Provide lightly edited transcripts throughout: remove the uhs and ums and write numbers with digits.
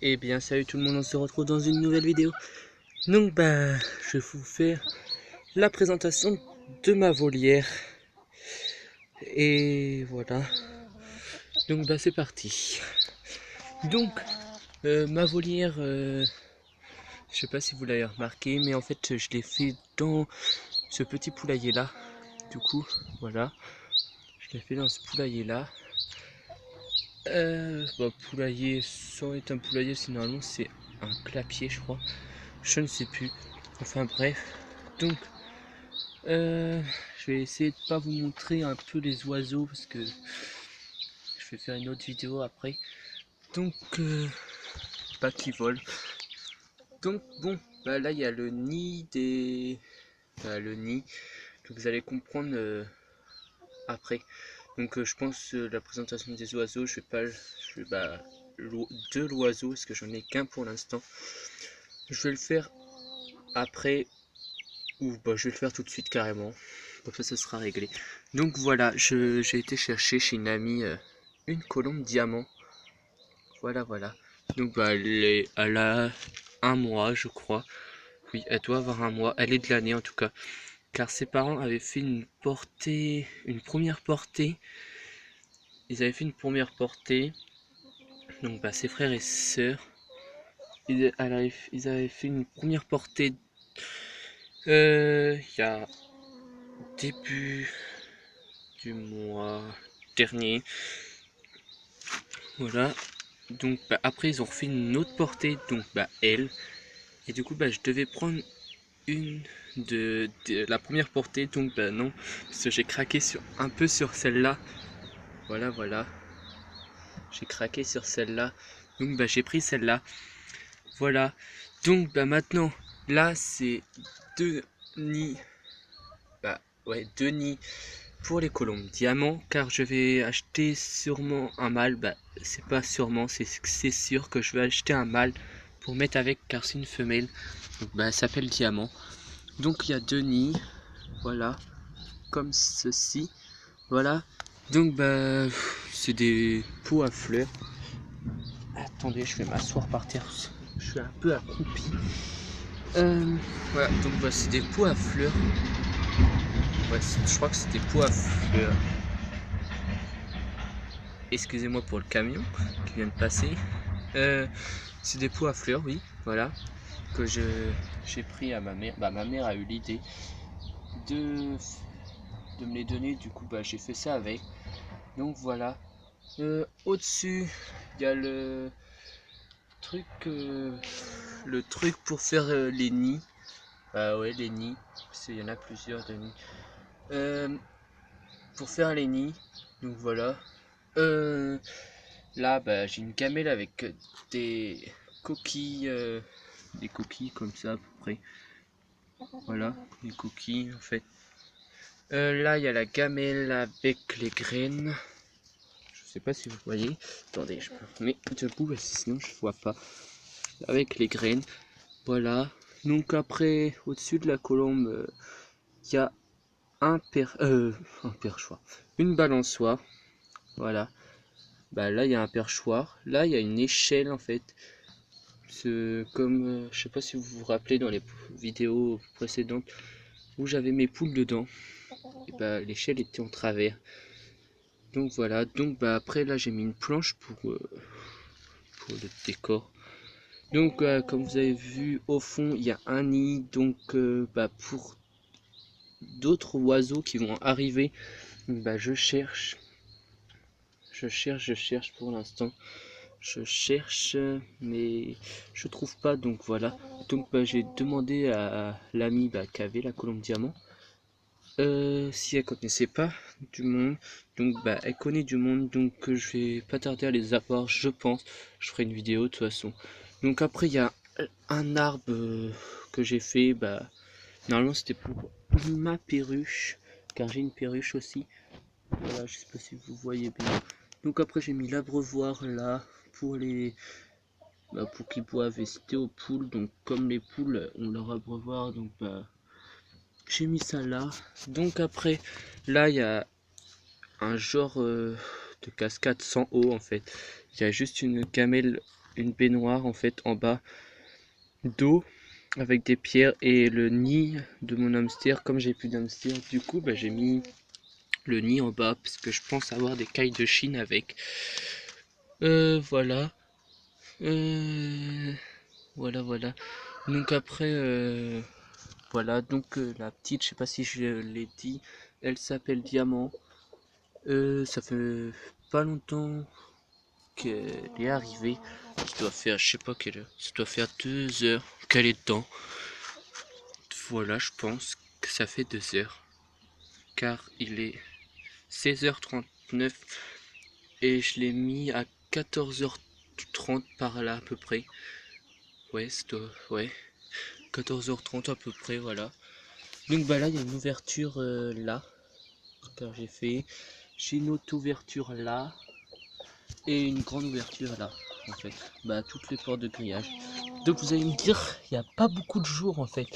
Eh bien salut tout le monde, on se retrouve dans une nouvelle vidéo. Donc je vais vous faire la présentation de ma volière. Et voilà. Donc c'est parti. Donc ma volière, je sais pas si vous l'avez remarqué, mais en fait je l'ai fait dans ce petit poulailler là. Du coup, voilà. Je l'ai fait dans ce poulailler là. Poulailler sans être un poulailler, c'est normalement c'est un clapier je crois. Je ne sais plus. Enfin bref. Donc je vais essayer de pas vous montrer un peu les oiseaux parce que je vais faire une autre vidéo après. Donc pas qu'ils volent. Donc bon, là il y a le nid des... le nid. Donc vous allez comprendre après. Donc je pense la présentation des oiseaux, je vais pas... de l'oiseau parce que j'en ai qu'un pour l'instant. Je vais le faire après ou je vais le faire tout de suite carrément. Comme ça sera réglé. Donc voilà, j'ai été chercher chez une amie une colombe diamant. Voilà. Donc elle a un mois je crois. Oui, elle doit avoir un mois. Elle est de l'année en tout cas. Car ses parents avaient fait une première portée. Ils avaient fait une première portée. Donc ses frères et sœurs. Ils avaient fait une première portée il y a début du mois dernier. Voilà. Donc après ils ont refait une autre portée. Donc elle. Et du coup je devais prendre une de la première portée. Donc non. Parce que j'ai craqué un peu sur celle-là. Voilà. J'ai craqué sur celle-là. Donc j'ai pris celle-là. Voilà. Donc maintenant. Là c'est deux nids. Deux nids pour les colombes diamants, car je vais acheter sûrement un mâle. C'est pas sûrement, c'est sûr que je vais acheter un mâle pour mettre avec, car c'est une femelle. Donc elle s'appelle diamant. Donc il y a deux nids, voilà, comme ceci. Voilà. Donc c'est des pots à fleurs. Attendez, je vais m'asseoir par terre. Je suis un peu accroupi. Voilà, donc c'est des pots à fleurs. Ouais, je crois que c'est des pots à fleurs. Excusez-moi pour le camion qui vient de passer. C'est des pots à fleurs, oui, voilà, que j'ai pris à ma mère. Ma mère a eu l'idée de me les donner, du coup j'ai fait ça avec. Donc voilà. Au-dessus, il y a le truc pour faire les nids. Les nids, parce qu'il y en a plusieurs de nids. Pour faire les nids, donc voilà. Là, j'ai une gamelle avec des coquilles comme ça à peu près. Voilà, des coquilles en fait. Là, il y a la gamelle avec les graines. Je sais pas si vous voyez. Attendez, je me mets debout parce que sinon je vois pas. Avec les graines. Voilà. Donc après, au-dessus de la colombe, il y a un perchoir. Une balançoire. Voilà. Là il y a un perchoir, là il y a une échelle en fait. Comme je sais pas si vous vous rappelez dans les vidéos précédentes où j'avais mes poules dedans, et l'échelle était en travers. Donc voilà, donc après là j'ai mis une planche pour le décor. Donc comme vous avez vu au fond il y a un nid, donc pour d'autres oiseaux qui vont arriver, je cherche pour l'instant. Je cherche mais je trouve pas, donc voilà. Donc j'ai demandé à l'ami qui avait la colombe diamant si elle connaissait pas du monde. Donc elle connaît du monde, donc je vais pas tarder à les avoir, je pense. Je ferai une vidéo de toute façon. Donc après il y a un arbre que j'ai fait, normalement c'était pour ma perruche, car j'ai une perruche aussi. Voilà, je sais pas si vous voyez bien. Donc après j'ai mis l'abreuvoir là pour les pour qu'ils boivent, et c'était aux poules. Donc comme les poules ont leur abreuvoir, donc j'ai mis ça là. Donc après là il y a un genre de cascade sans eau en fait. Il y a juste une gamelle une baignoire en fait en bas d'eau avec des pierres et le nid de mon hamster. Comme j'ai plus d'hamster, du coup bah, j'ai mis le nid en bas parce que je pense avoir des cailles de Chine avec. Voilà. Voilà. Donc après, voilà. Donc la petite, je sais pas si je l'ai dit, elle s'appelle Diamant. Ça fait pas longtemps qu'elle est arrivée. Ça doit faire, je sais pas quelle heure. Ça doit faire 2 heures qu'elle est dedans. Voilà, je pense que ça fait 2 heures. Car il est 16h39 et je l'ai mis à 14h30 par là à peu près. Ouais, ouais. 14h30 à peu près, voilà. Donc bah là, il y a une ouverture là. Car j'ai une autre ouverture là. Et une grande ouverture là, en fait. Bah toutes les portes de grillage. Donc vous allez me dire, il n'y a pas beaucoup de jours en fait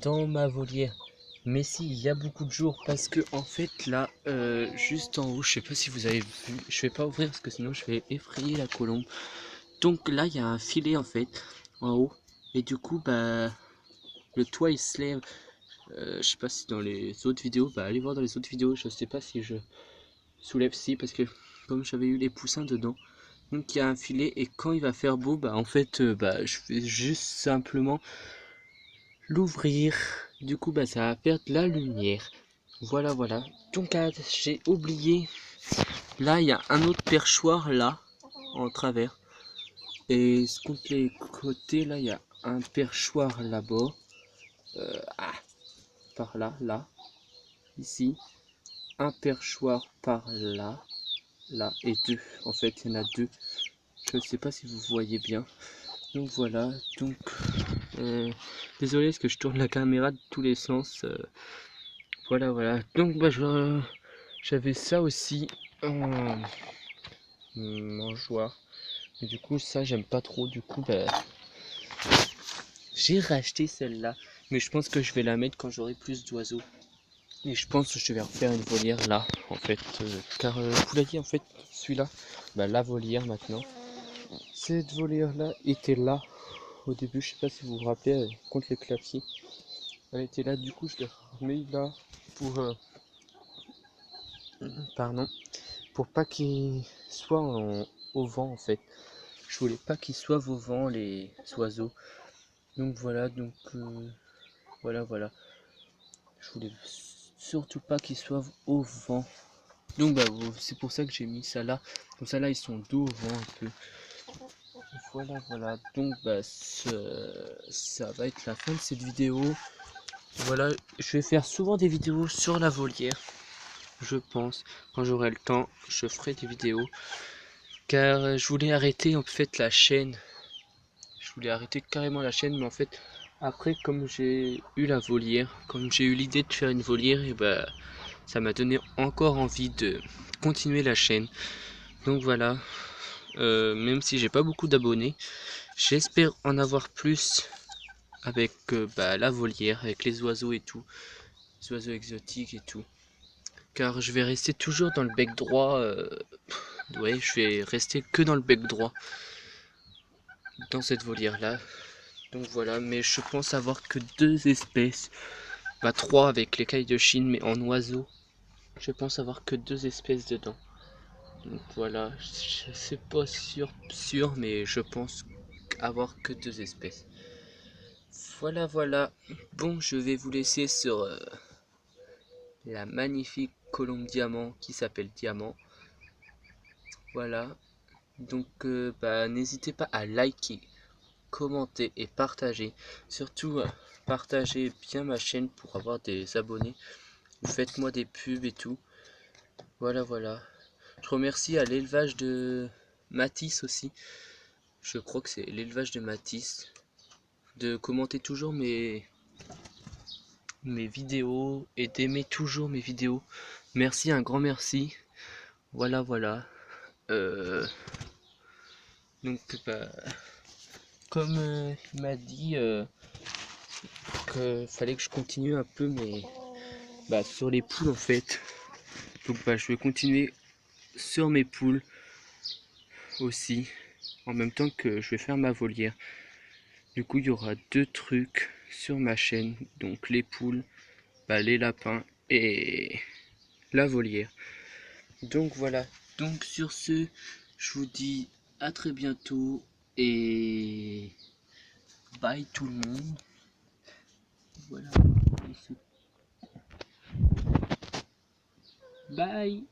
dans ma volière. Mais si, il y a beaucoup de jours parce que en fait là, juste en haut, je sais pas si vous avez vu, je vais pas ouvrir parce que sinon je vais effrayer la colombe. Donc là, il y a un filet en fait en haut et du coup bah le toit il se lève. Je sais pas si dans les autres vidéos, bah allez voir dans les autres vidéos. Je sais pas si je soulève si parce que comme j'avais eu les poussins dedans. Donc il y a un filet et quand il va faire beau, bah en fait, bah je vais juste simplement l'ouvrir. Du coup, bah ça va faire de la lumière. Voilà. Donc j'ai oublié. Là, il y a un autre perchoir là, en travers. Et contre les côtés, là, il y a un perchoir là-bas. Par là, ici. Un perchoir par là, et deux. En fait, il y en a deux. Je ne sais pas si vous voyez bien. Donc voilà, donc désolé parce que je tourne la caméra de tous les sens. Voilà. Donc bah j'avais ça aussi en mangeoire. Et du coup ça j'aime pas trop. Du coup bah j'ai racheté celle-là. Mais je pense que je vais la mettre quand j'aurai plus d'oiseaux. Et je pense que je vais refaire une volière là en fait. Car vous l'avez dit en fait celui-là, bah la volière maintenant. Cette volière là était là au début, je sais pas si vous vous rappelez, contre les clapiers. Elle était là, du coup je l'ai remis là pour pardon, pour pas qu'il soit au vent en fait. Je voulais pas qu'ils soient au vent les oiseaux. Donc voilà, voilà. Je voulais surtout pas qu'ils soient au vent. Donc bah c'est pour ça que j'ai mis ça là. Comme ça là ils sont dos au vent un peu. Voilà. Donc bah ça va être la fin de cette vidéo. Voilà, je vais faire souvent des vidéos sur la volière. Je pense, quand j'aurai le temps, je ferai des vidéos. Car je voulais arrêter en fait la chaîne. Je voulais arrêter carrément la chaîne, mais en fait, après, comme j'ai eu la volière, comme j'ai eu l'idée de faire une volière, et bah, ça m'a donné encore envie de continuer la chaîne. Donc voilà, même si j'ai pas beaucoup d'abonnés, j'espère en avoir plus avec bah, la volière, avec les oiseaux et tout, les oiseaux exotiques et tout. Car je vais rester toujours dans le bec droit. Ouais, je vais rester que dans le bec droit dans cette volière là. Donc voilà, mais je pense avoir que 2 espèces. Bah 3 avec les cailles de Chine, mais en oiseau. Je pense avoir que 2 espèces dedans. Donc voilà, je sais pas sûr, mais je pense avoir que 2 espèces. Voilà. Bon, je vais vous laisser sur la magnifique colombe diamant qui s'appelle Diamant. Voilà. Donc bah, n'hésitez pas à liker, commenter et partager. Surtout partagez bien ma chaîne pour avoir des abonnés. Faites-moi des pubs et tout. Voilà. Je remercie à l'élevage de Matisse aussi. Je crois que c'est l'élevage de Matisse. De commenter toujours mes vidéos et d'aimer toujours mes vidéos. Merci, un grand merci. Voilà. Donc bah, comme il m'a dit que fallait que je continue un peu mais bah, sur les poules en fait. Donc bah, je vais continuer sur mes poules aussi. en même temps que je vais faire ma volière. Du coup, il y aura 2 trucs sur ma chaîne, donc les poules, les lapins et la volière. Donc voilà, donc sur ce, je vous dis à très bientôt et bye tout le monde. Voilà. Bye.